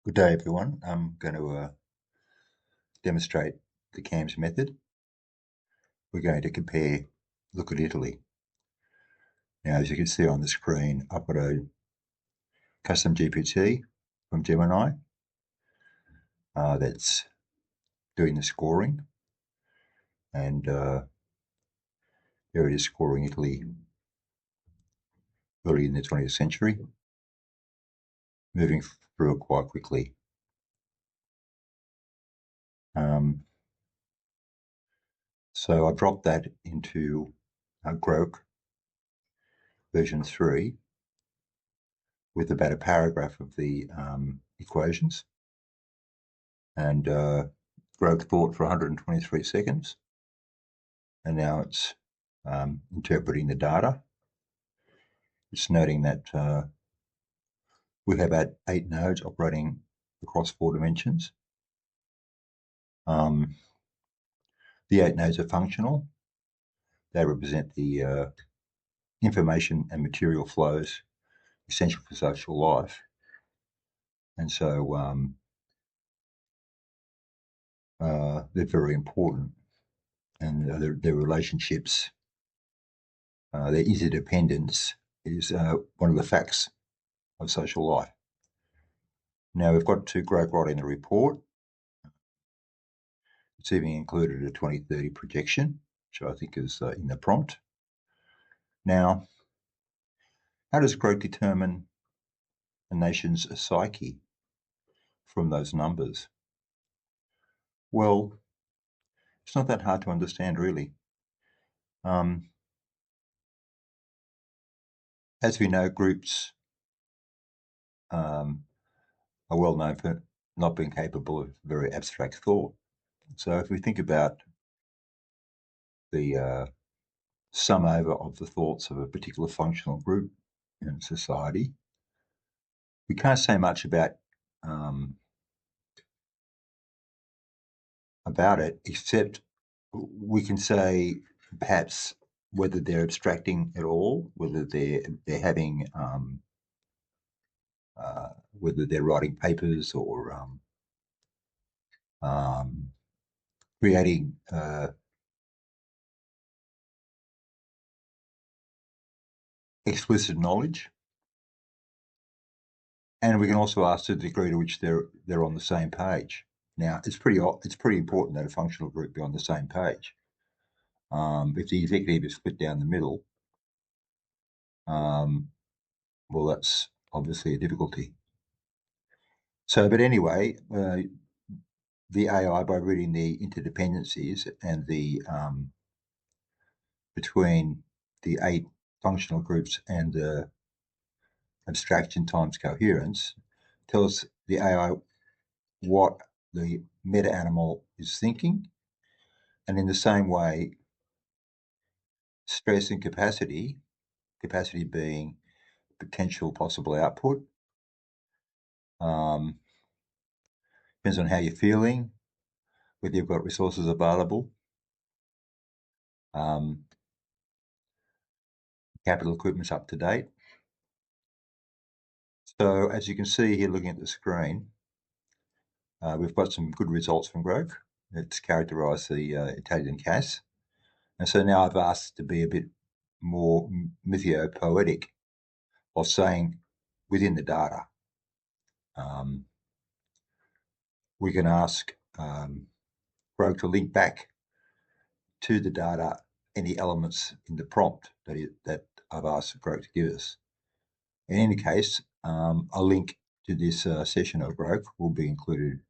Good day, everyone. I'm going to demonstrate the CAMS method. We're going to look at Italy. Now, as you can see on the screen, I've got a custom GPT from Gemini that's doing the scoring. And here it is scoring Italy early in the 20th century, moving through it quite quickly. So I dropped that into Grok version 3 with about a paragraph of the equations. And Grok thought for 123 seconds. And now it's interpreting the data. It's noting that we have about 8 nodes operating across 4 dimensions. The 8 nodes are functional. They represent the information and material flows essential for social life. And so they're very important. And their relationships, their interdependence is one of the facts of social life. Now we've got to Grok writing the report. It's even included a 2030 projection, which I think is in the prompt. Now, how does Grok determine a nation's psyche from those numbers? Well, it's not that hard to understand, really. As we know, groups are well known for not being capable of very abstract thought. So if we think about the sum over of the thoughts of a particular functional group in society, we can't say much about it, except we can say perhaps whether they're abstracting at all, whether they're having, whether they're writing papers or creating explicit knowledge. And we can also ask the degree to which they're on the same page. Now, it's pretty important that a functional group be on the same page. If the executive is split down the middle, well, that's obviously a difficulty. So, but anyway, the AI, by reading the interdependencies and the between the 8 functional groups and the abstraction times coherence, tells the AI what the meta-animal is thinking. And in the same way, stress and capacity being potential possible output, depends on how you're feeling, whether you've got resources available, capital equipment's up to date. So as you can see here, looking at the screen, we've got some good results from Grok. It's characterised the Italian CAS. And so now I've asked to be a bit more mythiopoetic of saying within the data. We can ask Grok to link back to the data any elements in the prompt that I've asked Grok to give us. In any case, a link to this session of Grok will be included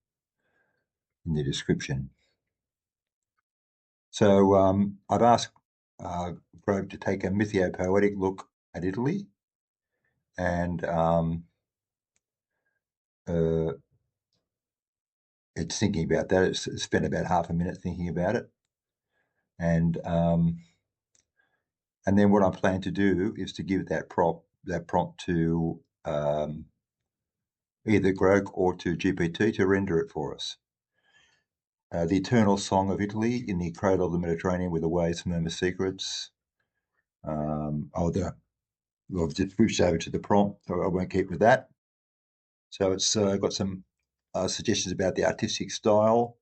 in the description. So I've asked Grok to take a mythiopoetic look at Italy, and it's thinking about that. It's spent about half a minute thinking about it, and then what I plan to do is to give that prompt to either Grok or to GPT to render it for us. The eternal song of Italy in the cradle of the Mediterranean where the waves murmur secrets. I've just switched over to the prompt, so I won't keep with that. So it's got some suggestions about the artistic style,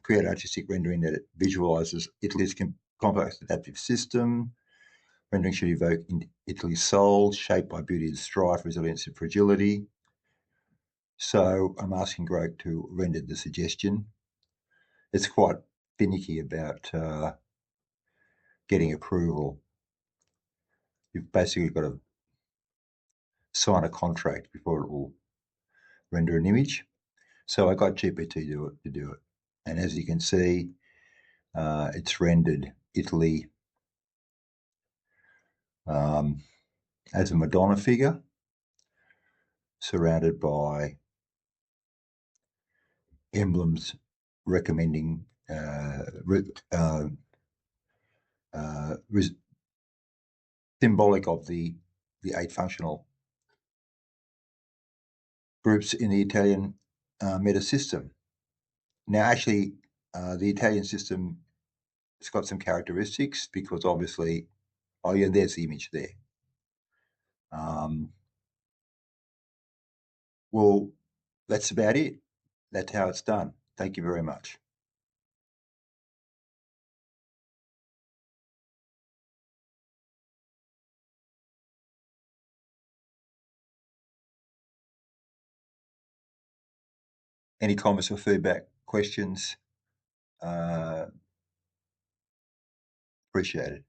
create artistic rendering that it visualises Italy's complex adaptive system. Rendering should evoke Italy's soul, shaped by beauty and strife, resilience and fragility. So I'm asking Greg to render the suggestion. It's quite finicky about getting approval. You've basically got to sign a contract before it will render an image. So I got GPT to do it. And as you can see, it's rendered Italy as a Madonna figure surrounded by emblems recommending symbolic of the 8 functional groups in the Italian meta system. Now, actually, the Italian system has got some characteristics because obviously, oh yeah, there's the image there. Well, that's about it. That's how it's done. Thank you very much. Any comments or feedback, questions? Appreciate it.